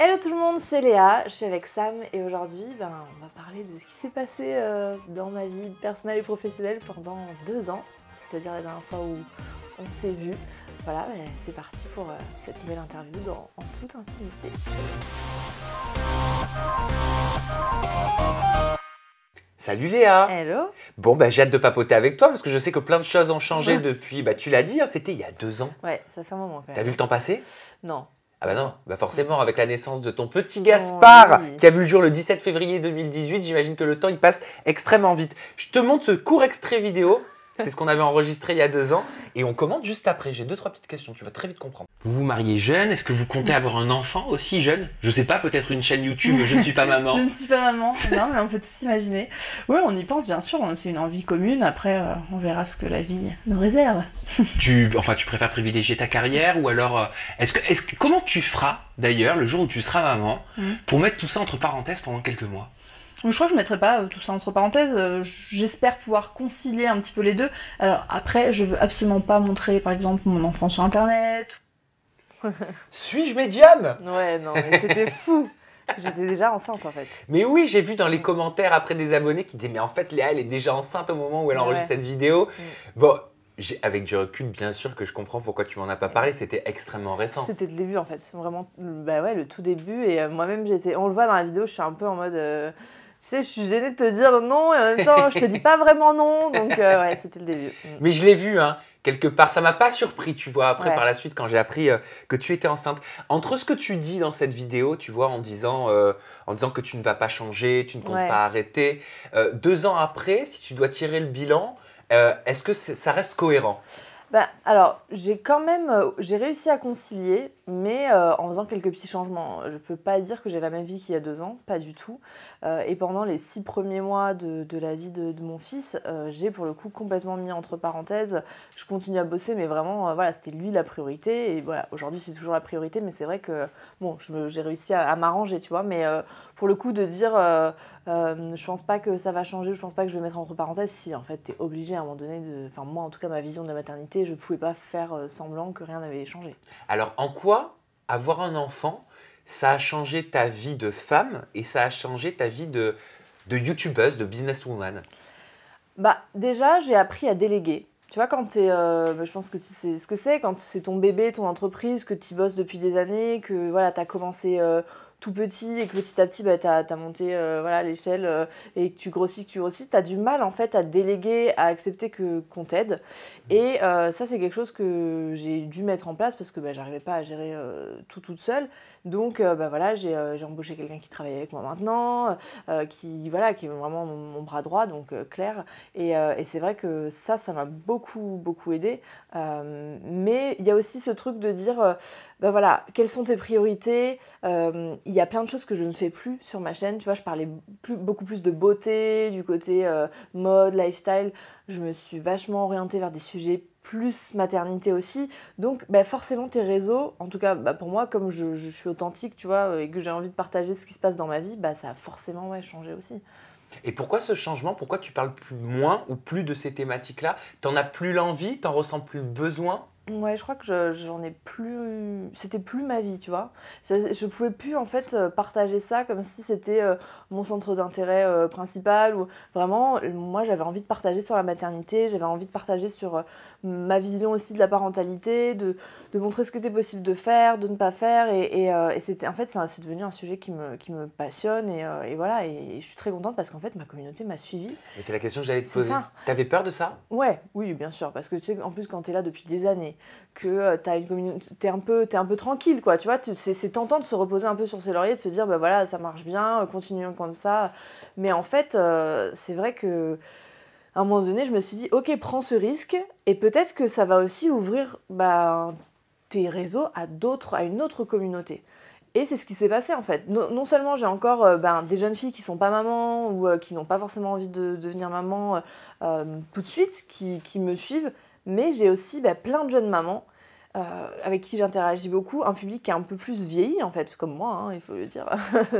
Hello tout le monde, c'est Léa, je suis avec Sam et aujourd'hui on va parler de ce qui s'est passé dans ma vie personnelle et professionnelle pendant 2 ans, c'est-à-dire la dernière fois où on s'est vu. Voilà, c'est parti pour cette nouvelle interview en toute intimité. Salut Léa. Hello. Bon, j'ai hâte de papoter avec toi parce que je sais que plein de choses ont changé depuis, tu l'as dit, hein, c'était il y a 2 ans. Ouais, ça fait un moment quand même. T'as vu le temps passer? Non. Ah bah non, forcément avec la naissance de ton petit Gaspard oui. qui a vu le jour le 17 février 2018, j'imagine que le temps il passe extrêmement vite. Je te montre ce court extrait vidéo, c'est ce qu'on avait enregistré il y a 2 ans et on commente juste après. J'ai 2-3 petites questions, tu vas très vite comprendre. Vous vous mariez jeune, est-ce que vous comptez avoir un enfant aussi jeune? Je sais pas, peut-être une chaîne YouTube, je ne suis pas maman. Je ne suis pas maman, non, mais on peut tout s'imaginer. Oui, on y pense bien sûr, c'est une envie commune, après on verra ce que la vie nous réserve. Tu préfères privilégier ta carrière ou alors comment tu feras d'ailleurs le jour où tu seras maman pour mettre tout ça entre parenthèses pendant quelques mois? Je crois que je ne mettrai pas tout ça entre parenthèses, j'espère pouvoir concilier un petit peu les deux. Alors après, je veux absolument pas montrer par exemple mon enfant sur internet. Suis-je médium? Ouais, non, mais c'était fou. J'étais déjà enceinte en fait. Mais oui, j'ai vu dans les commentaires après des abonnés qui disaient mais en fait Léa elle est déjà enceinte au moment où elle enregistre cette vidéo. Bon, avec du recul bien sûr que je comprends pourquoi tu m'en as pas parlé, c'était extrêmement récent. C'était le début en fait, vraiment le tout début et moi-même on le voit dans la vidéo, je suis un peu en mode tu sais, je suis gênée de te dire non et en même temps je te dis pas vraiment non, donc ouais, c'était le début. Mais je l'ai vu hein, quelque part, ça m'a pas surpris, tu vois, après par la suite quand j'ai appris que tu étais enceinte. Entre ce que tu dis dans cette vidéo, tu vois, en disant que tu ne vas pas changer, tu ne comptes pas arrêter, 2 ans après, si tu dois tirer le bilan, est-ce que ça reste cohérent? Alors, j'ai réussi à concilier, mais en faisant quelques petits changements. Je ne peux pas dire que j'ai la même vie qu'il y a 2 ans, pas du tout. Et pendant les 6 premiers mois de la vie de mon fils, j'ai pour le coup complètement mis entre parenthèses. Je continue à bosser, mais vraiment, voilà, c'était lui la priorité. Et voilà, aujourd'hui, c'est toujours la priorité, mais c'est vrai que bon, j'ai réussi à m'arranger, tu vois. Mais pour le coup, de dire je pense pas que ça va changer, je pense pas que je vais mettre entre parenthèses, si en fait, tu es obligé à un moment donné enfin, moi, en tout cas, ma vision de la maternité, je pouvais pas faire semblant que rien n'avait changé. Alors, en quoi avoir un enfant, ça a changé ta vie de femme et ça a changé ta vie de youtubeuse, de businesswoman? Déjà, j'ai appris à déléguer. Tu vois, quand t'es, je pense que tu sais ce que c'est, quand c'est ton bébé, ton entreprise, que tu bosses depuis des années, que voilà, tu as commencé tout petit et que petit à petit, tu as monté l'échelle et que tu grossis, tu as du mal en fait à déléguer, à accepter qu'on t'aide. Et ça, c'est quelque chose que j'ai dû mettre en place parce que j'arrivais pas à gérer tout toute seule. Donc j'ai embauché quelqu'un qui travaille avec moi maintenant, qui est vraiment mon bras droit, donc Claire. Et c'est vrai que ça m'a beaucoup aidé. Mais il y a aussi ce truc de dire, quelles sont tes priorités? Il y a plein de choses que je ne fais plus sur ma chaîne. Tu vois, je parlais beaucoup plus de beauté, du côté mode, lifestyle. Je me suis vachement orientée vers des sujets plus maternité aussi. Donc forcément tes réseaux, en tout cas pour moi, comme je suis authentique, tu vois, et que j'ai envie de partager ce qui se passe dans ma vie, ça a forcément changé aussi. Et pourquoi ce changement? Pourquoi tu parles moins ou plus de ces thématiques-là? T'en as plus l'envie? T'en ressens plus le besoin? Ouais, je crois que j'en ai plus... C'était plus ma vie, tu vois. Je pouvais plus, en fait, partager ça comme si c'était mon centre d'intérêt principal. Ou vraiment, moi, j'avais envie de partager sur la maternité, j'avais envie de partager sur ma vision aussi de la parentalité, de montrer ce qui était possible de faire, de ne pas faire. Et c'était, en fait, c'est devenu un sujet qui me passionne. Et voilà, et je suis très contente parce qu'en fait, ma communauté m'a suivie. Mais c'est la question que j'allais te poser. T'avais peur de ça? Oui, bien sûr. Parce que tu sais, en plus, quand t'es là depuis des années, que t'as une communauté, t'es un peu tranquille, quoi, tu vois, c'est tentant de se reposer un peu sur ses lauriers, de se dire, ça marche bien, continuons comme ça, mais en fait, c'est vrai que à un moment donné, je me suis dit, ok, prends ce risque, et peut-être que ça va aussi ouvrir tes réseaux à une autre communauté. Et c'est ce qui s'est passé en fait. Non seulement j'ai encore des jeunes filles qui sont pas mamans ou qui n'ont pas forcément envie de devenir maman tout de suite, qui me suivent, mais j'ai aussi plein de jeunes mamans avec qui j'interagis beaucoup, un public qui est un peu plus vieilli en fait, comme moi, hein, il faut le dire.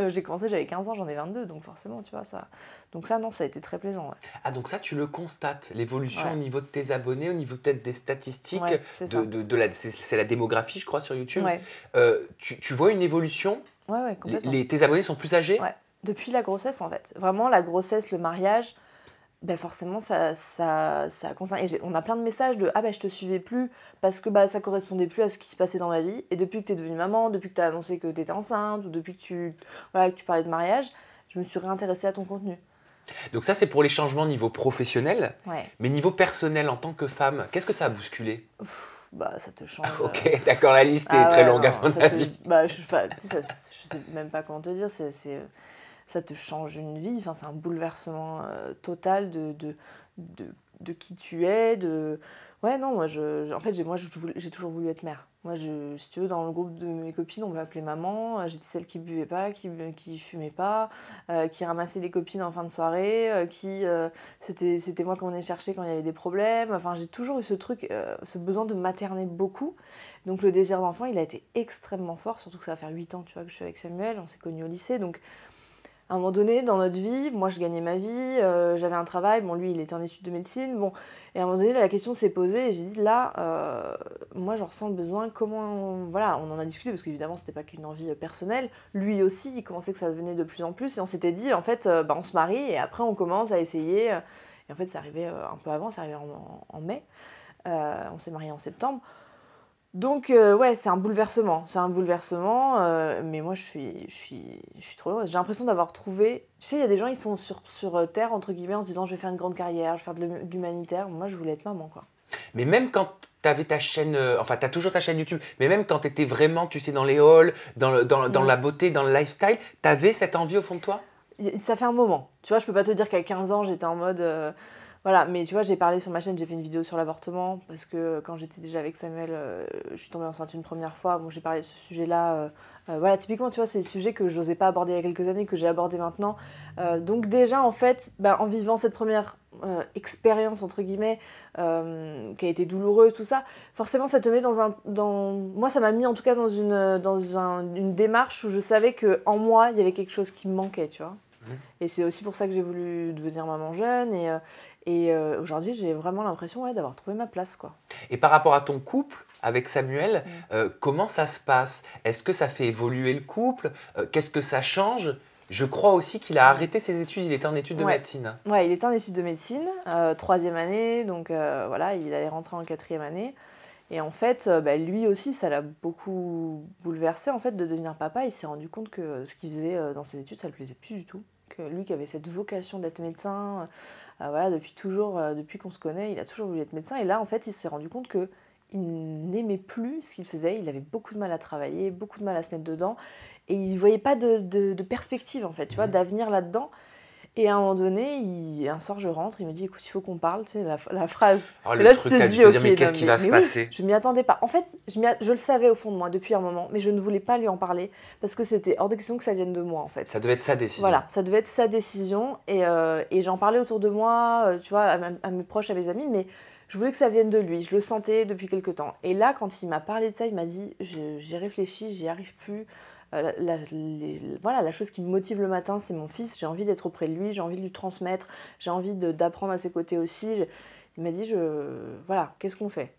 J'ai commencé, j'avais 15 ans, j'en ai 22, donc forcément, tu vois, ça... Donc ça, non, ça a été très plaisant. Ouais. Ah, donc ça, tu le constates, l'évolution au niveau de tes abonnés, au niveau peut-être des statistiques, c'est c'est la démographie, je crois, sur YouTube. Ouais. Tu vois une évolution Ouais, complètement. Tes abonnés sont plus âgés? Ouais, depuis la grossesse, en fait. Vraiment, la grossesse, le mariage, ben forcément, ça concerne. Et on a plein de messages de « Ah ben, je te suivais plus parce que bah, ça correspondait plus à ce qui se passait dans ma vie. Et depuis que tu es devenue maman, depuis que tu as annoncé que tu étais enceinte, ou depuis que tu parlais de mariage, je me suis réintéressée à ton contenu. » Donc ça, c'est pour les changements niveau professionnel. Ouais. Mais niveau personnel, en tant que femme, qu'est-ce que ça a bousculé? Bah, ça te change. Ok, d'accord, la liste est très longue à mon avis. Bah, je sais même pas comment te dire, ça te change une vie, enfin, c'est un bouleversement total de qui tu es, Ouais, non, moi, en fait, j'ai toujours voulu être mère. Moi, si tu veux, dans le groupe de mes copines, on m'appelait maman. J'étais celle qui buvait pas, qui fumait pas, qui ramassait les copines en fin de soirée, c'était moi qu'on venait chercher quand il y avait des problèmes. Enfin, j'ai toujours eu ce truc, ce besoin de materner beaucoup. Donc, le désir d'enfant, il a été extrêmement fort, surtout que ça va faire 8 ans, tu vois, que je suis avec Samuel. On s'est connus au lycée, donc... À un moment donné, dans notre vie, moi je gagnais ma vie, j'avais un travail, bon lui il était en études de médecine, bon, et à un moment donné la question s'est posée et j'ai dit là, moi j'en ressens le besoin, voilà, on en a discuté parce qu'évidemment c'était pas qu'une envie personnelle, lui aussi il commençait que ça devenait de plus en plus et on s'était dit en fait on se marie et après on commence à essayer, et en fait ça arrivait un peu avant, ça arrivait en mai, on s'est mariés en septembre. Donc ouais, c'est un bouleversement, mais moi je suis trop heureuse. J'ai l'impression d'avoir trouvé, tu sais, il y a des gens ils sont sur terre entre guillemets en se disant je vais faire une grande carrière, je vais faire de l'humanitaire. Moi je voulais être maman quoi. Mais même quand tu avais ta chaîne, enfin tu as toujours ta chaîne YouTube, mais même quand tu étais vraiment, tu sais, dans les halls, dans la beauté, dans le lifestyle, tu avais cette envie au fond de toi? Ça fait un moment, tu vois, je peux pas te dire qu'à 15 ans j'étais en mode... Voilà, mais tu vois, j'ai parlé sur ma chaîne, j'ai fait une vidéo sur l'avortement, parce que quand j'étais déjà avec Samuel, je suis tombée enceinte une première fois, bon, j'ai parlé de ce sujet-là. Voilà, typiquement, tu vois, c'est des sujets que j'osais pas aborder il y a quelques années, que j'ai abordé maintenant. Donc déjà, en fait, en vivant cette première expérience, entre guillemets, qui a été douloureuse, tout ça, forcément, ça te met moi, ça m'a mis en tout cas dans une démarche où je savais qu'en moi, il y avait quelque chose qui me manquait, tu vois. Et c'est aussi pour ça que j'ai voulu devenir maman jeune, et aujourd'hui, j'ai vraiment l'impression d'avoir trouvé ma place, quoi. Et par rapport à ton couple avec Samuel, comment ça se passe? Est-ce que ça fait évoluer le couple? Qu'est-ce que ça change? Je crois aussi qu'il a arrêté ses études, il était en études de médecine. Ouais, il était en études de médecine, 3e année, donc voilà, il allait rentrer en 4e année. Et en fait, lui aussi, ça l'a beaucoup bouleversé en fait, de devenir papa. Il s'est rendu compte que ce qu'il faisait dans ses études, ça ne lui plaisait plus du tout. Que lui qui avait cette vocation d'être médecin, voilà, depuis qu'on se connaît, il a toujours voulu être médecin. Et là, en fait, il s'est rendu compte qu'il n'aimait plus ce qu'il faisait. Il avait beaucoup de mal à travailler, beaucoup de mal à se mettre dedans. Et il ne voyait pas de perspective, en fait, tu vois, d'avenir là-dedans. Et à un moment donné, un soir, je rentre, il me dit « Écoute, il faut qu'on parle », tu sais, la phrase. Oh, le truc, là, je te dis « Mais qu'est-ce qui va se passer ?» Je m'y attendais pas. En fait, je le savais au fond de moi depuis un moment, mais je ne voulais pas lui en parler parce que c'était hors de question que ça vienne de moi, en fait. Ça devait être sa décision. Voilà, ça devait être sa décision. Et j'en parlais autour de moi, tu vois, à mes proches, à mes amis, mais je voulais que ça vienne de lui. Je le sentais depuis quelque temps. Et là, quand il m'a parlé de ça, il m'a dit « J'ai réfléchi, j'y arrive plus. » Voilà, la chose qui me motive le matin, c'est mon fils. J'ai envie d'être auprès de lui, j'ai envie de lui transmettre, j'ai envie d'apprendre à ses côtés aussi. Il m'a dit, voilà, qu'est-ce qu'on fait?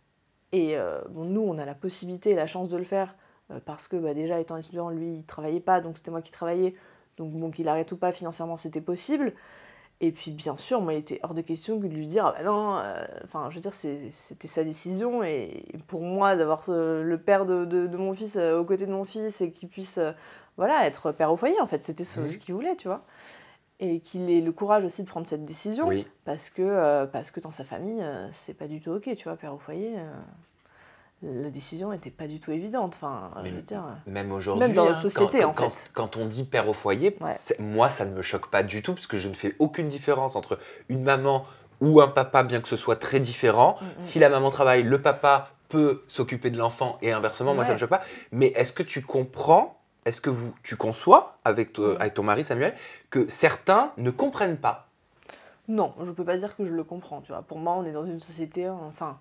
Et nous, on a la possibilité et la chance de le faire parce que déjà, étant étudiant, lui, il ne travaillait pas, donc c'était moi qui travaillais. Donc bon, qu'il arrête ou pas, financièrement, c'était possible. Et puis, bien sûr, moi, il était hors de question que de lui dire « Ah ben non !» Enfin, je veux dire, c'était sa décision. Et pour moi, d'avoir le père de mon fils aux côtés de mon fils et qu'il puisse voilà, être père au foyer, en fait, c'était ce qu'il voulait, tu vois. Et qu'il ait le courage aussi de prendre cette décision. Oui. Parce que dans sa famille, c'est pas du tout OK, tu vois, père au foyer... la décision n'était pas du tout évidente. Enfin, je veux dire, même aujourd'hui, même dans notre société, en fait. Quand on dit père au foyer, moi, ça ne me choque pas du tout, parce que je ne fais aucune différence entre une maman ou un papa, bien que ce soit très différent. Si la maman travaille, le papa peut s'occuper de l'enfant et inversement, moi, ça ne me choque pas. Mais est-ce que tu comprends, est-ce que tu conçois avec ton mari Samuel, que certains ne comprennent pas? Non, je ne peux pas dire que je le comprends. Tu vois. Pour moi, on est dans une société... Enfin,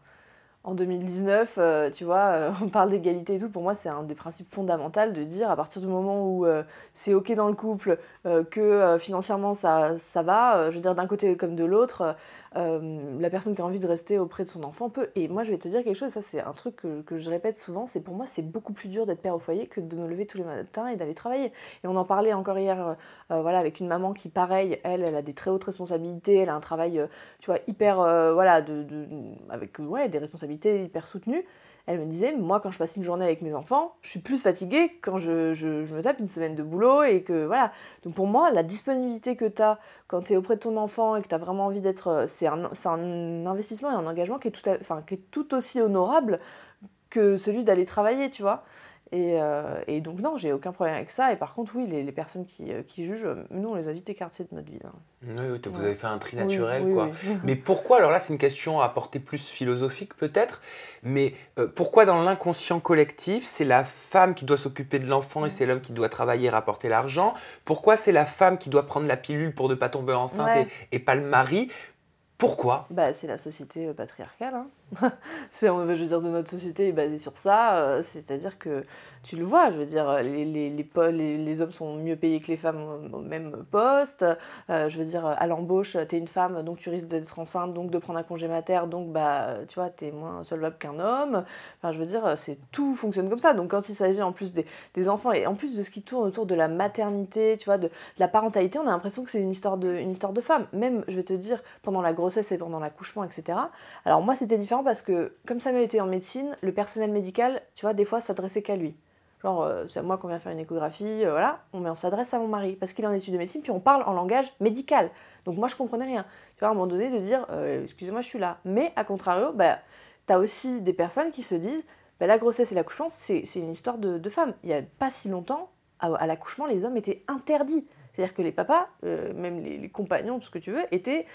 En 2019, tu vois, on parle d'égalité et tout. Pour moi, c'est un des principes fondamentaux de dire, à partir du moment où c'est OK dans le couple, que financièrement ça va, je veux dire, d'un côté comme de l'autre, la personne qui a envie de rester auprès de son enfant peut. Et moi, je vais te dire quelque chose, ça c'est un truc que je répète souvent, c'est pour moi, c'est beaucoup plus dur d'être père au foyer que de me lever tous les matins et d'aller travailler. Et on en parlait encore hier, voilà, avec une maman qui, pareil, elle a des très hautes responsabilités, elle a un travail, tu vois, hyper, voilà, avec ouais, des responsabilités hyper soutenue. Elle me disait, moi quand je passe une journée avec mes enfants, je suis plus fatiguée quand je me tape une semaine de boulot et que voilà. Donc pour moi, la disponibilité que tu as quand tu es auprès de ton enfant et que tu as vraiment envie d'être... C'est un investissement et un engagement qui est tout aussi honorable que celui d'aller travailler, tu vois. Et donc non, j'ai aucun problème avec ça. Et par contre, oui, les personnes qui jugent, nous, on les a vite écartées de notre vie. Hein. Oui, vous avez fait un tri naturel, oui, quoi. oui. Mais pourquoi, alors là, c'est une question à portée plus philosophique peut-être, mais pourquoi dans l'inconscient collectif, c'est la femme qui doit s'occuper de l'enfant et c'est l'homme qui doit travailler et rapporter l'argent? Pourquoi c'est la femme qui doit prendre la pilule pour ne pas tomber enceinte et pas le mari? Pourquoi? Bah, c'est la société patriarcale. Hein. Je veux dire, de notre société est basée sur ça. C'est-à-dire que tu le vois, je veux dire, les hommes sont mieux payés que les femmes au même poste. Je veux dire, à l'embauche, t'es une femme, donc tu risques d'être enceinte, donc de prendre un congé mater, donc bah, tu vois, t'es moins solvable qu'un homme. Enfin, je veux dire, tout fonctionne comme ça. Donc quand il s'agit en plus des enfants et en plus de ce qui tourne autour de la maternité, tu vois, de la parentalité, on a l'impression que c'est une histoire de femme. Même, je vais te dire, pendant la grossesse et pendant l'accouchement, etc. Alors moi, c'était différent parce que, comme Samuel était en médecine, le personnel médical, tu vois, des fois, s'adressait qu'à lui. Genre, c'est à moi qu'on vient faire une échographie, voilà, mais on s'adresse à mon mari, parce qu'il est en études de médecine, puis on parle en langage médical. Donc moi, je comprenais rien. Tu vois, à un moment donné, de dire, excusez-moi, je suis là. Mais, à contrario, bah, t'as aussi des personnes qui se disent, bah, la grossesse et l'accouchement, c'est une histoire de femmes. Il n'y a pas si longtemps, à l'accouchement, les hommes étaient interdits. C'est-à-dire que les papas, même les compagnons, tout ce que tu veux, étaient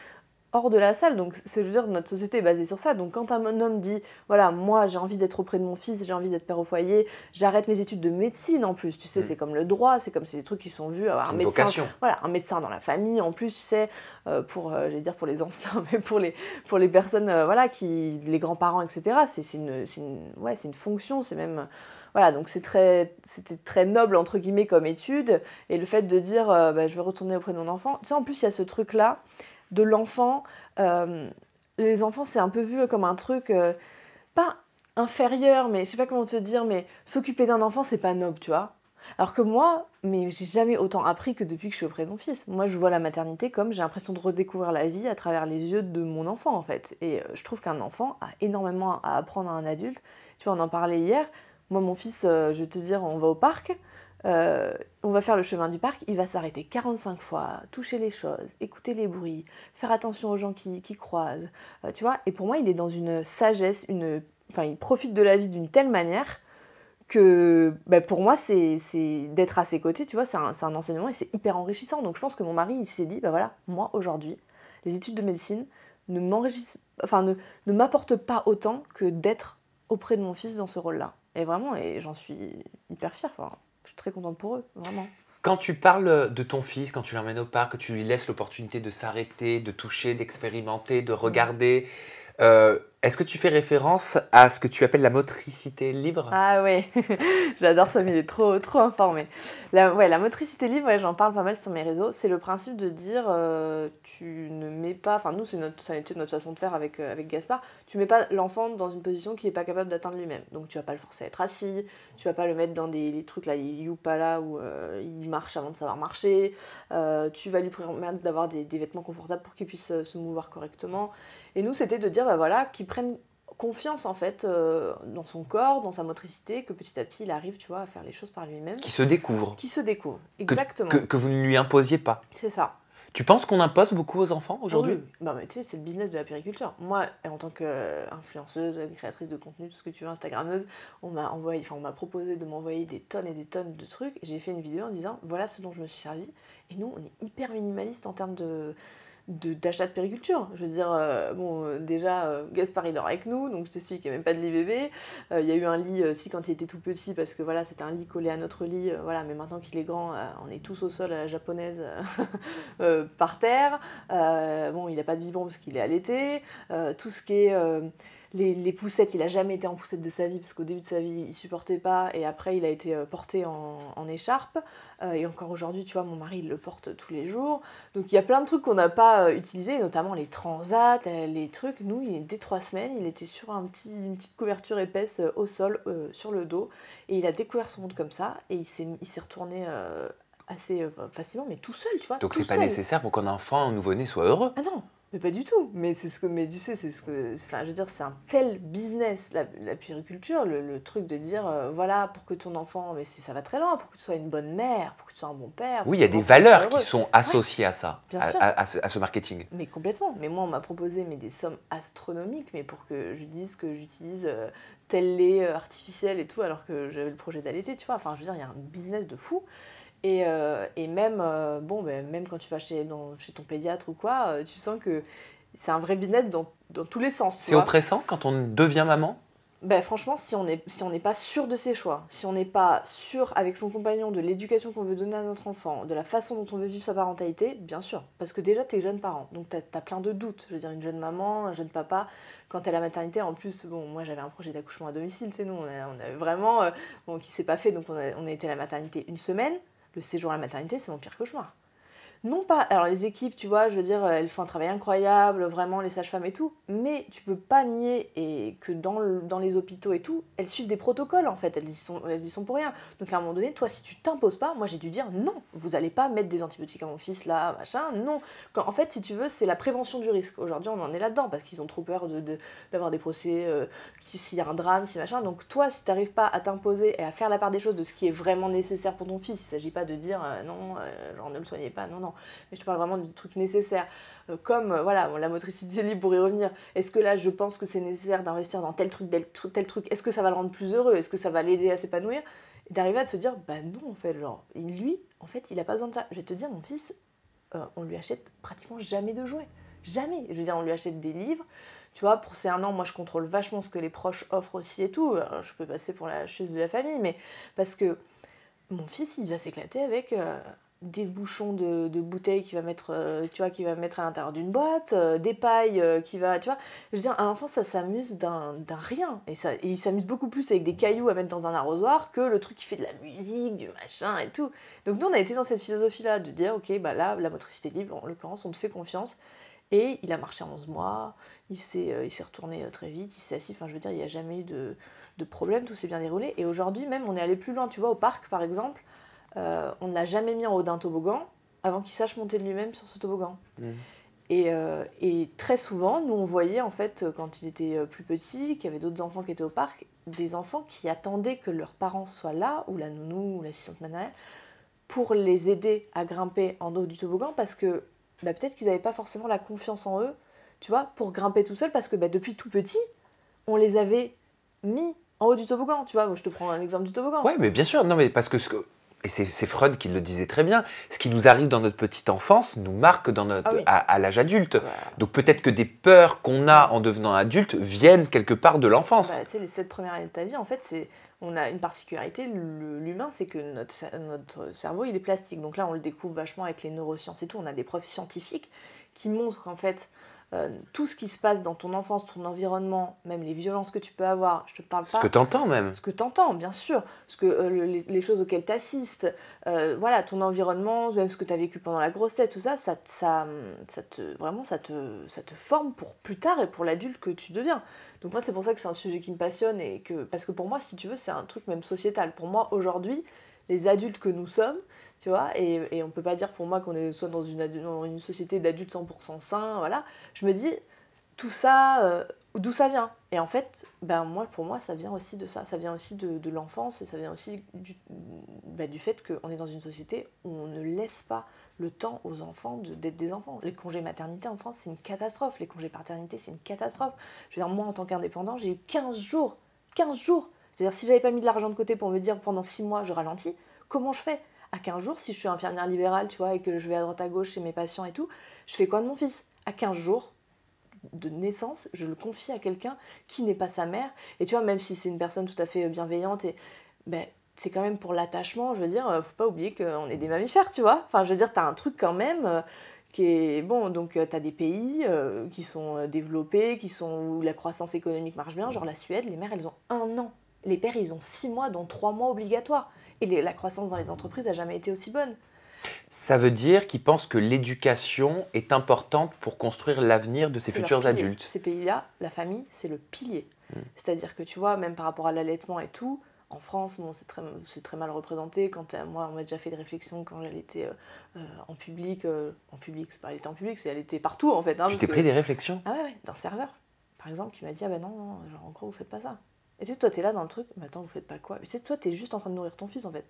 hors de la salle. Donc, je veux dire, notre société est basée sur ça. Donc, quand un homme dit, voilà, moi, j'ai envie d'être auprès de mon fils, j'ai envie d'être père au foyer, j'arrête mes études de médecine en plus, tu sais, c'est comme le droit, c'est des trucs qui sont vus, avoir un médecin, vocation. Voilà, un médecin dans la famille, en plus, tu sais, j'allais dire pour les anciens, mais pour les personnes, voilà, les grands-parents, etc., c'est une fonction, c'est même... Voilà, donc c'était très noble, entre guillemets, comme étude. Et le fait de dire, bah, je vais retourner auprès de mon enfant, tu sais, en plus, il y a ce truc-là, de l'enfant, les enfants c'est un peu vu comme un truc pas inférieur, mais je sais pas comment te dire, mais s'occuper d'un enfant c'est pas noble, tu vois. Alors que moi, mais j'ai jamais autant appris que depuis que je suis auprès de mon fils. Moi je vois la maternité comme j'ai l'impression de redécouvrir la vie à travers les yeux de mon enfant en fait. Et je trouve qu'un enfant a énormément à apprendre à un adulte. Tu vois, on en parlait hier. Moi mon fils, je vais te dire, on va au parc. On va faire le chemin du parc, il va s'arrêter 45 fois, toucher les choses, écouter les bruits, faire attention aux gens qui croisent, tu vois. Et pour moi, il est dans une sagesse, il profite de la vie d'une telle manière que bah, pour moi, c'est d'être à ses côtés, tu vois, c'est un enseignement et c'est hyper enrichissant. Donc je pense que mon mari, il s'est dit, bah voilà, moi aujourd'hui, les études de médecine ne m'apportent pas autant que d'être auprès de mon fils dans ce rôle-là. Et vraiment, et j'en suis hyper fière. Je suis très contente pour eux, vraiment. Quand tu parles de ton fils, quand tu l'emmènes au parc, que tu lui laisses l'opportunité de s'arrêter, de toucher, d'expérimenter, de regarder, est-ce que tu fais référence à ce que tu appelles la motricité libre? Ah ouais, j'adore ça, mais il est trop informé. La motricité libre, ouais, j'en parle pas mal sur mes réseaux. C'est le principe de dire, tu ne mets pas, enfin nous, ça a été notre façon de faire avec Gaspard, tu mets pas l'enfant dans une position qu'il n'est pas capable d'atteindre lui-même. Donc tu vas pas le forcer à être assis, tu vas pas le mettre dans les trucs là, il youpa là, où il marche avant de savoir marcher, tu vas lui permettre d'avoir des vêtements confortables pour qu'il puisse se mouvoir correctement. Et nous, c'était de dire, bah voilà, qu'il prenne confiance en fait dans son corps, dans sa motricité, que petit à petit il arrive, tu vois, à faire les choses par lui-même. Qui se découvre. Qui se découvre, exactement. Que vous ne lui imposiez pas. C'est ça. Tu penses qu'on impose beaucoup aux enfants aujourd'hui? Oui. Bah, mais tu sais, c'est le business de la périculture. Moi, en tant qu'influenceuse, créatrice de contenu, tout ce que tu veux, Instagrammeuse, on m'a proposé de m'envoyer des tonnes et des tonnes de trucs. Et j'ai fait une vidéo en disant, voilà ce dont je me suis servie. Et nous, on est hyper minimaliste en termes d'achat de périculture. Je veux dire, déjà, Gaspard il dort avec nous, donc je t'explique qu'il n'y a même pas de lit bébé. Il y a eu un lit aussi quand il était tout petit, parce que voilà, c'était un lit collé à notre lit, voilà, mais maintenant qu'il est grand, on est tous au sol à la japonaise, par terre. Il n'a pas de biberon parce qu'il est allaité. Tout ce qui est les poussettes, il a jamais été en poussette de sa vie, parce qu'au début de sa vie, il supportait pas, et après, il a été porté en écharpe. Et encore aujourd'hui, tu vois, mon mari, il le porte tous les jours. Donc, il y a plein de trucs qu'on n'a pas utilisés, notamment les transats, les trucs. Nous, dès 3 semaines, il était sur une petite couverture épaisse au sol, sur le dos, et il a découvert son monde comme ça, et il s'est retourné assez facilement, mais tout seul, tu vois. Donc, c'est pas nécessaire pour qu'un enfant, un nouveau-né, soit heureux. Ah non, mais pas du tout. Mais tu sais, c'est ce que, enfin, je veux dire, c'est un tel business, la puériculture, le truc de dire, voilà, pour que ton enfant, mais ça va très loin, pour que tu sois une bonne mère, pour que tu sois un bon père. Oui, il y a des valeurs qui sont associées à ça, bien sûr. À ce marketing. Mais complètement. Mais moi, on m'a proposé des sommes astronomiques, mais pour que je dise que j'utilise tel lait artificiel et tout, alors que j'avais le projet d'allaiter, tu vois. Enfin, je veux dire, il y a un business de fou. Et même, même quand tu vas chez ton pédiatre ou quoi, tu sens que c'est un vrai business dans tous les sens. C'est oppressant quand on devient maman ? Franchement, si on n'est pas sûr de ses choix, si on n'est pas sûr avec son compagnon de l'éducation qu'on veut donner à notre enfant, de la façon dont on veut vivre sa parentalité, bien sûr. Parce que déjà, t'es jeune parent, donc t'as plein de doutes. Je veux dire, une jeune maman, un jeune papa, quand t'es à la maternité, en plus, bon, moi j'avais un projet d'accouchement à domicile, c'est nous, on avait vraiment, qui s'est pas fait, donc on a été à la maternité 1 semaine. Le séjour à la maternité, c'est mon pire cauchemar. Non pas... Alors les équipes, tu vois, je veux dire, elles font un travail incroyable, vraiment, les sages-femmes et tout, mais tu peux pas nier que dans les hôpitaux et tout, elles suivent des protocoles, en fait, elles y sont pour rien. Donc à un moment donné, toi, si tu t'imposes pas, moi j'ai dû dire, non, vous allez pas mettre des antibiotiques à mon fils, là, machin, non. En fait, si tu veux, c'est la prévention du risque. Aujourd'hui, on en est là-dedans, parce qu'ils ont trop peur d'avoir des procès, s'il y a un drame, si machin. Donc toi, si t'arrives pas à t'imposer et à faire la part des choses de ce qui est vraiment nécessaire pour ton fils, il s'agit pas de dire, non, genre ne le soignez pas, non. Mais je te parle vraiment du truc nécessaire. Comme, la motricité libre, pour y revenir. Est-ce que là, je pense que c'est nécessaire d'investir dans tel truc, tel truc? Est-ce que ça va le rendre plus heureux? Est-ce que ça va l'aider à s'épanouir? Et d'arriver à se dire, non, en fait, genre, lui, en fait, il a pas besoin de ça. Je vais te dire, mon fils, on lui achète pratiquement jamais de jouets. Jamais. Je veux dire, on lui achète des livres. Tu vois, pour ces 1 an, moi, je contrôle vachement ce que les proches offrent aussi et tout. Alors, je peux passer pour la chieuse de la famille, mais parce que mon fils, il va s'éclater avec... des bouchons de bouteilles qu'il va mettre, à l'intérieur d'une boîte, des pailles qui va, tu vois. Je veux dire, un enfant, ça s'amuse d'un rien. Et il s'amuse beaucoup plus avec des cailloux à mettre dans un arrosoir que le truc qui fait de la musique, du machin et tout. Donc nous, on a été dans cette philosophie-là, de dire, ok, là, la motricité libre, en l'occurrence, on te fait confiance. Et il a marché 11 mois, il s'est retourné très vite, il s'est assis, enfin je veux dire, il n'y a jamais eu de problème, tout s'est bien déroulé. Et aujourd'hui, même, on est allé plus loin, tu vois, au parc, par exemple. On ne l'a jamais mis en haut d'un toboggan avant qu'il sache monter de lui-même sur ce toboggan. Et très souvent, nous on voyait en fait, quand il était plus petit, qu'il y avait d'autres enfants qui étaient au parc, des enfants qui attendaient que leurs parents soient là, ou la nounou, ou l'assistante maternelle, pour les aider à grimper en haut du toboggan, parce que peut-être qu'ils n'avaient pas forcément la confiance en eux, tu vois, pour grimper tout seul, parce que depuis tout petit, on les avait mis en haut du toboggan, tu vois. Moi, je te prends un exemple du toboggan. Ouais, mais bien sûr, non, mais parce que et c'est Freud qui le disait très bien, ce qui nous arrive dans notre petite enfance nous marque à l'âge adulte. Donc peut-être que des peurs qu'on a en devenant adulte viennent quelque part de l'enfance. Tu sais, les 7 premières années de ta vie, en fait, on a une particularité, l'humain, c'est que notre cerveau, il est plastique. Donc là, on le découvre vachement avec les neurosciences et tout. On a des preuves scientifiques qui montrent qu'en fait, tout ce qui se passe dans ton enfance, ton environnement, même les violences que tu peux avoir, je te parle pas... Ce que tu entends même. Ce que tu entends, bien sûr. Les choses auxquelles tu assistes, ton environnement, même ce que tu as vécu pendant la grossesse, tout ça, ça te forme pour plus tard et pour l'adulte que tu deviens. Donc moi, c'est pour ça que c'est un sujet qui me passionne, parce que pour moi, si tu veux, c'est un truc même sociétal. Pour moi, aujourd'hui, les adultes que nous sommes, tu vois, et on peut pas dire pour moi qu'on est soit dans une société d'adultes 100% sains, voilà. Je me dis, tout ça, d'où ça vient? Et en fait, pour moi, ça vient aussi de ça. Ça vient aussi de l'enfance, et ça vient aussi du fait qu'on est dans une société où on ne laisse pas le temps aux enfants d'être des enfants. Les congés maternité en France, c'est une catastrophe. Les congés paternité, c'est une catastrophe. Je veux dire, moi, en tant qu'indépendant, j'ai eu 15 jours. 15 jours! C'est-à-dire, si j'avais pas mis de l'argent de côté pour me dire pendant 6 mois, je ralentis, comment je fais? À 15 jours, si je suis infirmière libérale, tu vois, et que je vais à droite à gauche chez mes patients et tout, je fais quoi de mon fils? À 15 jours de naissance, je le confie à quelqu'un qui n'est pas sa mère. Et tu vois, même si c'est une personne tout à fait bienveillante, c'est quand même pour l'attachement, je veux dire, faut pas oublier qu'on est des mammifères, tu vois. Enfin, je veux dire, t'as un truc quand même qui est bon. Donc, tu as des pays qui sont développés, où la croissance économique marche bien, genre la Suède, les mères, elles ont 1 an. Les pères, ils ont 6 mois, dont 3 mois obligatoires. Et la croissance dans les entreprises n'a jamais été aussi bonne. Ça veut dire qu'ils pensent que l'éducation est importante pour construire l'avenir de ces futurs adultes. Ces pays-là, la famille, c'est le pilier. C'est-à-dire que tu vois, même par rapport à l'allaitement et tout, en France, bon, c'est très mal représenté. Moi, on m'a déjà fait des réflexions quand elle était en public. C'est pas elle était en public, elle était partout en fait. Hein, tu t'es pris des réflexions? Ah ouais, d'un serveur, par exemple, qui m'a dit ah ben non, genre en gros, vous faites pas ça. Et tu sais, toi, t'es là dans le truc, mais attends, vous faites pas quoi? Tu sais, toi, t'es juste en train de nourrir ton fils en fait.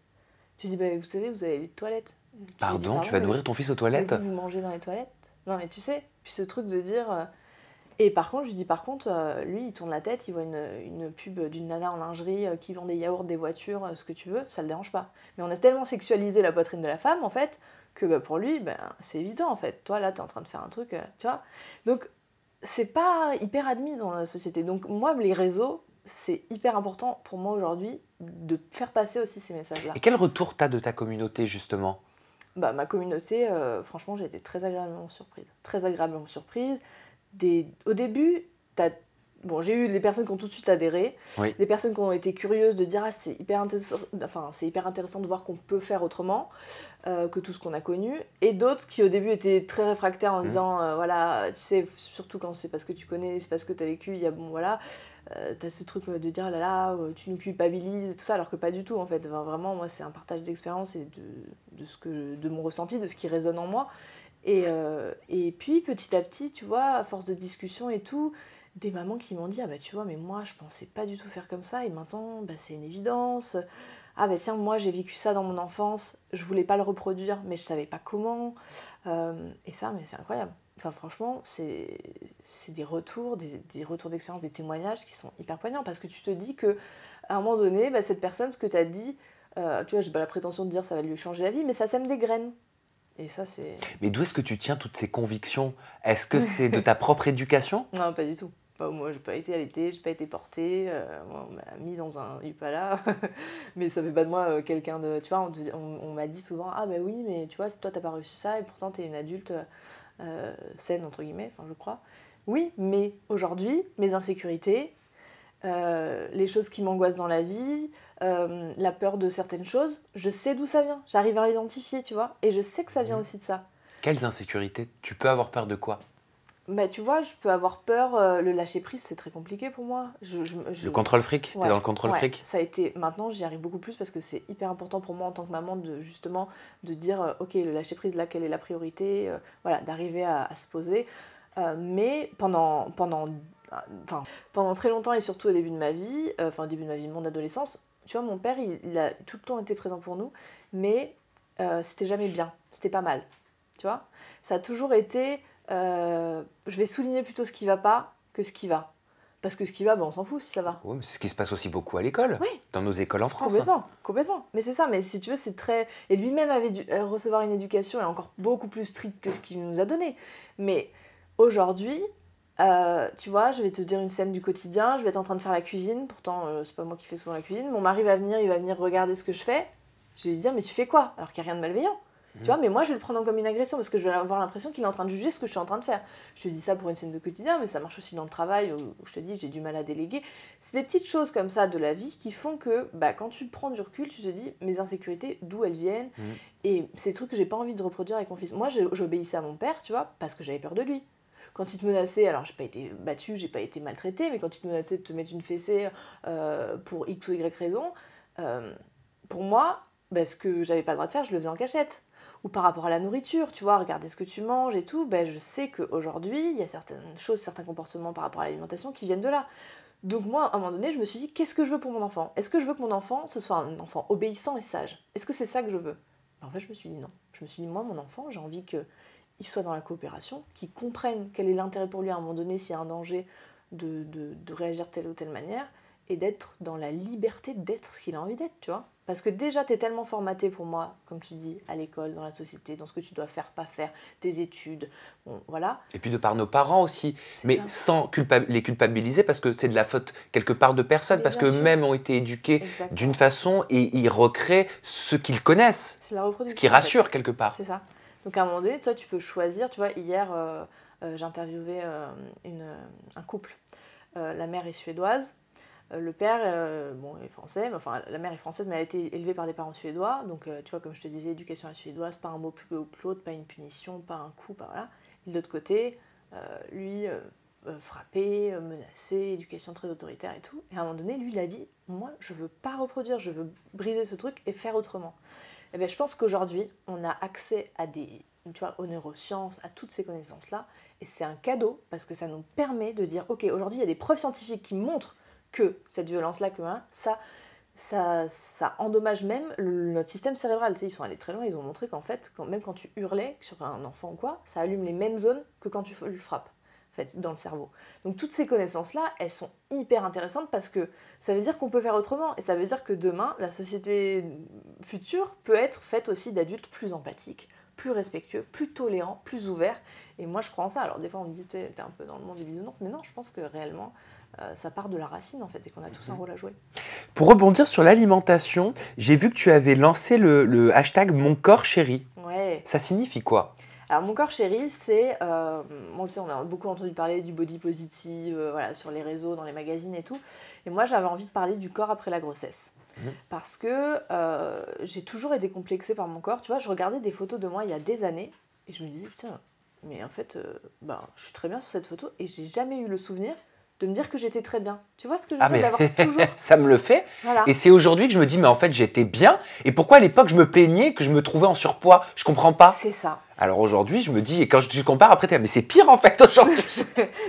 Tu dis, bah, vous savez, vous avez les toilettes. Pardon, tu vas nourrir ton fils aux toilettes? Vous mangez dans les toilettes? Non, mais tu sais, puis ce truc de dire. Et par contre, je lui dis, lui, il tourne la tête, il voit une pub d'une nana en lingerie qui vend des yaourts, des voitures, ce que tu veux, ça le dérange pas. Mais on a tellement sexualisé la poitrine de la femme, en fait, que bah, pour lui, c'est évident, en fait. Toi, là, t'es en train de faire un truc, tu vois. Donc, c'est pas hyper admis dans la société. Donc, moi, les réseaux, c'est hyper important pour moi aujourd'hui de faire passer aussi ces messages-là. Et quel retour t'as de ta communauté, justement? Bah, ma communauté, franchement, j'ai été très agréablement surprise. Très agréablement surprise. Au début, j'ai eu des personnes qui ont tout de suite adhéré, des personnes qui ont été curieuses de dire « Ah, c'est hyper intéressant de voir qu'on peut faire autrement que tout ce qu'on a connu », et d'autres qui au début étaient très réfractaires en disant voilà, tu sais, surtout quand c'est parce que tu connais, c'est parce que tu as vécu, t'as ce truc de dire là là, tu nous culpabilises et tout ça, alors que pas du tout en fait. Enfin, vraiment, moi, c'est un partage d'expérience et de mon ressenti, de ce qui résonne en moi. Et puis petit à petit, tu vois, à force de discussion et tout, des mamans qui m'ont dit ah bah tu vois, mais moi je pensais pas du tout faire comme ça et maintenant bah, c'est une évidence. Ah bah tiens, moi j'ai vécu ça dans mon enfance, je voulais pas le reproduire mais je savais pas comment. Et ça, mais c'est incroyable. Enfin franchement, c'est des retours d'expérience, des témoignages qui sont hyper poignants parce que tu te dis que à un moment donné, bah, cette personne, ce que tu as dit, tu vois, j'ai pas la prétention de dire ça va lui changer la vie, mais ça sème des graines. Et ça, c'est... Mais d'où est-ce que tu tiens toutes ces convictions? Est-ce que c'est de ta propre éducation? Non, pas du tout. Moi, j'ai pas été allaitée, j'ai pas été portée. On m'a mis dans un Upala. Mais ça fait pas de moi quelqu'un de... Tu vois, on m'a dit souvent « Ah bah oui, mais tu vois, toi, t'as pas reçu ça et pourtant t'es une adulte saine, entre guillemets, enfin, je crois. » Oui, mais aujourd'hui, mes insécurités, les choses qui m'angoissent dans la vie, la peur de certaines choses, je sais d'où ça vient. J'arrive à identifier, tu vois, et je sais que ça vient aussi de ça. Quelles insécurités? Tu peux avoir peur de quoi? Bah, tu vois, je peux avoir peur, le lâcher-prise, c'est très compliqué pour moi. Le contrôle fric? T'es dans le contrôle fric? Ça a été... Maintenant, j'y arrive beaucoup plus parce que c'est hyper important pour moi en tant que maman de dire, ok, le lâcher-prise, là, quelle est la priorité, voilà, d'arriver à se poser. Mais pendant très longtemps et surtout au début de ma vie, mon adolescence, tu vois, mon père, il a tout le temps été présent pour nous, mais c'était jamais bien, c'était pas mal, tu vois. Ça a toujours été, je vais souligner plutôt ce qui va pas que ce qui va. Parce que ce qui va, on s'en fout si ça va. Oui, mais c'est ce qui se passe aussi beaucoup à l'école, dans nos écoles en France. Complètement. Mais c'est ça, mais si tu veux, c'est très... Et lui-même avait dû recevoir une éducation encore beaucoup plus stricte que ce qu'il nous a donné. Mais aujourd'hui... tu vois, je vais te dire une scène du quotidien, je vais être en train de faire la cuisine, pourtant c'est pas moi qui fais souvent la cuisine, mon mari va venir, il va venir regarder ce que je fais, je vais lui dire mais tu fais quoi? Alors qu'il n'y a rien de malveillant, tu vois, mais moi je vais le prendre comme une agression parce que je vais avoir l'impression qu'il est en train de juger ce que je suis en train de faire. Je te dis ça pour une scène de quotidien, mais ça marche aussi dans le travail où je te dis j'ai du mal à déléguer. C'est des petites choses comme ça de la vie qui font que quand tu prends du recul, tu te dis mes insécurités, d'où elles viennent, et c'est des trucs que j'ai pas envie de reproduire avec mon fils. Moi j'obéissais à mon père, tu vois, parce que j'avais peur de lui. Quand il te menaçait, alors j'ai pas été battue, j'ai pas été maltraitée, mais quand il te menaçait de te mettre une fessée pour X ou Y raison, pour moi, ce que j'avais pas le droit de faire, je le faisais en cachette. Ou par rapport à la nourriture, tu vois, regarder ce que tu manges et tout, je sais qu'aujourd'hui, il y a certaines choses, certains comportements par rapport à l'alimentation qui viennent de là. Donc moi, à un moment donné, je me suis dit, qu'est-ce que je veux pour mon enfant? Est-ce que je veux que mon enfant, ce soit un enfant obéissant et sage? Est-ce que c'est ça que je veux? En fait, je me suis dit non. Je me suis dit, moi, mon enfant, j'ai envie qu'il soit dans la coopération, qu'il comprenne quel est l'intérêt pour lui à un moment donné, s'il y a un danger, de réagir de telle ou telle manière, et d'être dans la liberté d'être ce qu'il a envie d'être, tu vois. Parce que déjà, t'es tellement formaté pour moi, comme tu dis, à l'école, dans la société, dans ce que tu dois faire, pas faire, tes études, bon, voilà. Et puis de par nos parents aussi, mais sans les culpabiliser, parce que c'est de la faute quelque part de personne, parce qu'eux-mêmes ont été éduqués d'une façon et ils recréent ce qu'ils connaissent, c'est la reproduction, ce qui rassure quelque part. C'est ça. Donc à un moment donné, toi, tu peux choisir. Tu vois, hier, j'ai interviewé un couple. La mère est suédoise. Le père, bon, est français, mais enfin, la mère est française, mais elle a été élevée par des parents suédois. Donc, tu vois, comme je te disais, éducation à la suédoise, pas un mot plus haut que l'autre, pas une punition, pas un coup, pas voilà. Et de l'autre côté, lui, frappé, menacé, éducation très autoritaire et tout. Et à un moment donné, lui, il a dit, moi, je veux pas reproduire, je veux briser ce truc et faire autrement. Et bien, je pense qu'aujourd'hui, on a accès à tu vois, aux neurosciences, à toutes ces connaissances-là. Et c'est un cadeau parce que ça nous permet de dire, ok, aujourd'hui, il y a des preuves scientifiques qui montrent que cette violence-là, ça endommage même notre système cérébral. Tu sais, ils sont allés très loin, ils ont montré qu'en fait, même quand tu hurlais sur un enfant ou quoi, ça allume les mêmes zones que quand tu le frappes, en fait, dans le cerveau. Donc toutes ces connaissances-là, elles sont hyper intéressantes parce que ça veut dire qu'on peut faire autrement. Et ça veut dire que demain, la société future peut être faite aussi d'adultes plus empathiques, plus respectueux, plus tolérants, plus ouverts. Et moi, je crois en ça. Alors des fois, on me dit, t'es un peu dans le monde des bisounours, mais non, je pense que réellement, ça part de la racine en fait et qu'on a tous un rôle à jouer. Pour rebondir sur l'alimentation, j'ai vu que tu avais lancé le hashtag Mon corps chéri. Ouais. Ça signifie quoi? Alors mon corps chéri, c'est, moi aussi on a beaucoup entendu parler du body positive, voilà, sur les réseaux, dans les magazines et tout. Et moi j'avais envie de parler du corps après la grossesse. Parce que j'ai toujours été complexée par mon corps. Tu vois, je regardais des photos de moi il y a des années et je me disais putain, mais en fait, je suis très bien sur cette photo et j'ai jamais eu le souvenir de me dire que j'étais très bien. Tu vois ce que je veux dire, d'avoir toujours... Ça me le fait. Voilà. Et c'est aujourd'hui que je me dis, mais en fait, j'étais bien. Et pourquoi à l'époque, je me plaignais que je me trouvais en surpoids? Je comprends pas. C'est ça. Alors aujourd'hui, je me dis, et quand je compare, après, mais c'est pire en fait aujourd'hui.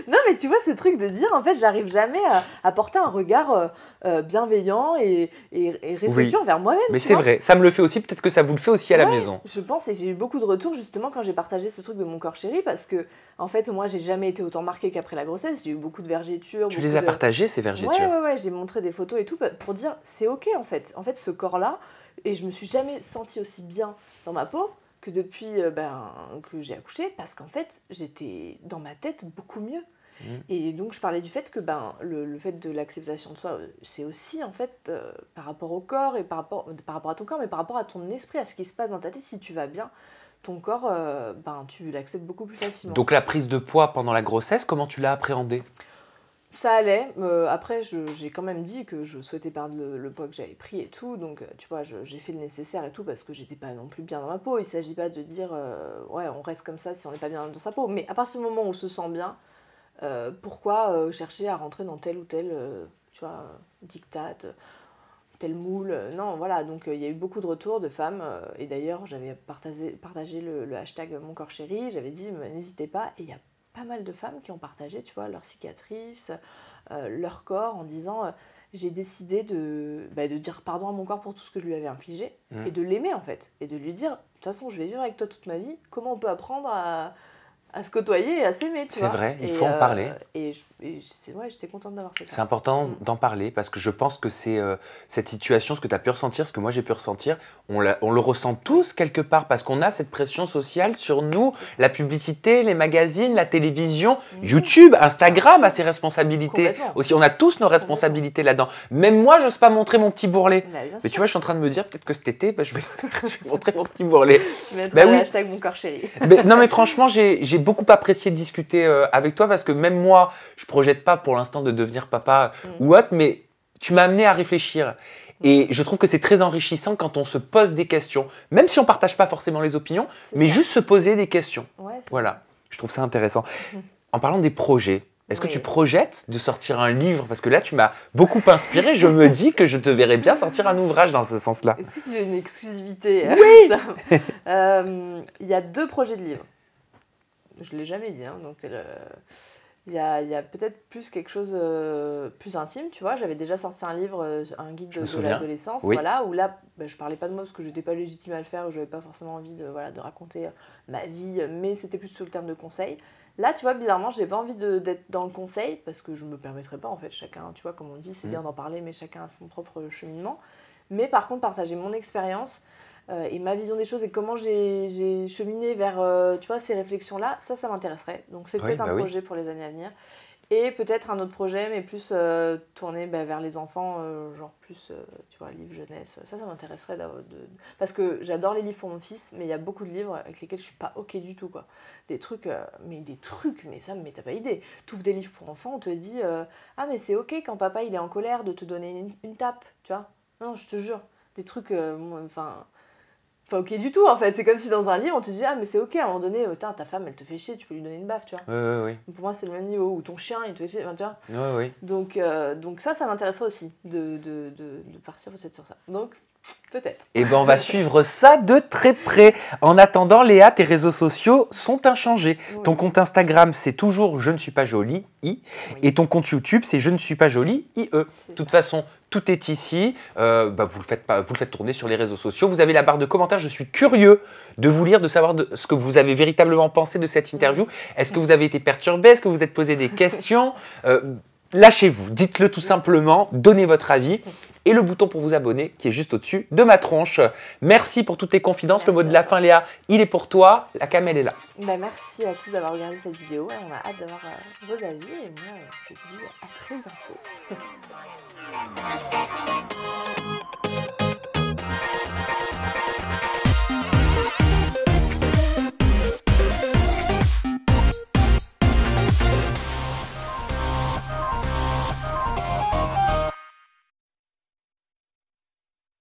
Non, mais tu vois, ce truc de dire, en fait, j'arrive jamais à porter un regard bienveillant et respectueux envers moi-même. Mais c'est vrai, ça me le fait aussi, peut-être que ça vous le fait aussi à la maison. Je pense, et j'ai eu beaucoup de retours justement quand j'ai partagé ce truc de mon corps chéri, parce que, en fait, moi, j'ai jamais été autant marquée qu'après la grossesse. J'ai eu beaucoup de vergetures. Tu les as partagées, ces vergetures? Ouais, j'ai montré des photos et tout pour dire, c'est ok en fait. En fait, ce corps-là, et je me suis jamais sentie aussi bien dans ma peau que depuis que j'ai accouché, parce qu'en fait, j'étais dans ma tête beaucoup mieux. Et donc, je parlais du fait que le fait de l'acceptation de soi, c'est aussi, en fait, par rapport au corps, et par rapport à ton corps, mais par rapport à ton esprit, à ce qui se passe dans ta tête. Si tu vas bien, ton corps, tu l'acceptes beaucoup plus facilement. Donc, la prise de poids pendant la grossesse, comment tu l'as appréhendée? Ça allait. Après, j'ai quand même dit que je souhaitais perdre le poids que j'avais pris et tout. Donc, tu vois, j'ai fait le nécessaire et tout parce que j'étais pas non plus bien dans ma peau. Il s'agit pas de dire, ouais, on reste comme ça si on n'est pas bien dans sa peau. Mais à partir du moment où on se sent bien, pourquoi chercher à rentrer dans tel ou tel, tu vois, diktat, tel moule? Non, voilà. Donc, il y a eu beaucoup de retours de femmes. Et d'ailleurs, j'avais partagé le hashtag Mon corps chéri. J'avais dit, n'hésitez pas. Et il y a pas mal de femmes qui ont partagé, tu vois, leurs cicatrices, leur corps, en disant j'ai décidé de dire pardon à mon corps pour tout ce que je lui avais infligé et de l'aimer en fait, et de lui dire de toute façon je vais vivre avec toi toute ma vie, comment on peut apprendre à se côtoyer et à s'aimer, tu vois. C'est vrai, il faut en parler. Et j'étais contente d'avoir fait ça. C'est important d'en parler parce que je pense que c'est cette situation, ce que tu as pu ressentir, ce que moi j'ai pu ressentir, on le ressent tous quelque part parce qu'on a cette pression sociale sur nous, la publicité, les magazines, la télévision, YouTube, Instagram a ses responsabilités aussi. On a tous nos responsabilités là-dedans. Même moi, je n'ose pas montrer mon petit bourrelet. Mais tu vois, je suis en train de me dire peut-être que cet été, je vais montrer mon petit bourrelet. Tu mettras le hashtag Mon corps chéri. Non mais franchement, j'ai beaucoup apprécié de discuter avec toi parce que même moi, je projette pas pour l'instant de devenir papa ou autre, mais tu m'as amené à réfléchir. Et je trouve que c'est très enrichissant quand on se pose des questions, même si on partage pas forcément les opinions, mais juste se poser des questions. Voilà, je trouve ça intéressant. En parlant des projets, est-ce que tu projettes de sortir un livre? Parce que là, tu m'as beaucoup inspiré. Je me dis que je te verrais bien sortir un ouvrage dans ce sens-là. Est-ce que tu veux une exclusivité? Oui. Il y a 2 projets de livres. Je ne l'ai jamais dit, hein, donc il y a peut-être plus quelque chose plus intime, tu vois. J'avais déjà sorti un livre, un guide de l'adolescence, voilà, où là, je parlais pas de moi parce que je n'étais pas légitime à le faire, je n'avais pas forcément envie de raconter ma vie, mais c'était plus sous le terme de conseil. Là, tu vois, bizarrement, je n'ai pas envie d'être dans le conseil parce que je ne me permettrais pas, en fait, chacun, tu vois, comme on dit, c'est bien d'en parler, mais chacun a son propre cheminement. Mais par contre, partager mon expérience et ma vision des choses et comment j'ai cheminé vers tu vois, ces réflexions-là, ça m'intéresserait. Donc c'est peut-être un projet pour les années à venir. Et peut-être un autre projet, mais plus tourné vers les enfants, genre plus, tu vois, livre jeunesse. Ça m'intéresserait parce que j'adore les livres pour mon fils, mais il y a beaucoup de livres avec lesquels je suis pas ok du tout, quoi. Des trucs, mais t'as pas idée. T'ouvres des livres pour enfants, on te dit, ah mais c'est ok quand papa il est en colère de te donner une tape, tu vois. Non, je te jure, des trucs, pas ok du tout en fait, c'est comme si dans un livre on te dit ah mais c'est ok à un moment donné, ta femme elle te fait chier, tu peux lui donner une baffe, tu vois. Oui. Pour moi c'est le même niveau, ou ton chien il te fait chier, tu vois. Oui. Donc ça m'intéresserait aussi de partir peut-être sur ça. Donc peut-être. Eh ben on va suivre ça de très près. En attendant, Léa, tes réseaux sociaux sont inchangés. Oui. Ton compte Instagram, c'est toujours Je ne suis pas jolie, I. Oui. Et ton compte YouTube, c'est Je ne suis pas jolie, IE. De toute façon, tout est ici. Vous le faites tourner sur les réseaux sociaux. Vous avez la barre de commentaires. Je suis curieux de vous lire, de savoir ce que vous avez véritablement pensé de cette interview. Est-ce que vous avez été perturbé? Est-ce que vous vous êtes posé des questions? Lâchez-vous, dites-le tout simplement, donnez votre avis et le bouton pour vous abonner qui est juste au-dessus de ma tronche. Merci pour toutes tes confidences. Merci. Le mot de la fin, Léa, il est pour toi. La cam, elle est là. Merci à tous d'avoir regardé cette vidéo. On a hâte d'avoir vos avis et moi, je vous dis à très bientôt.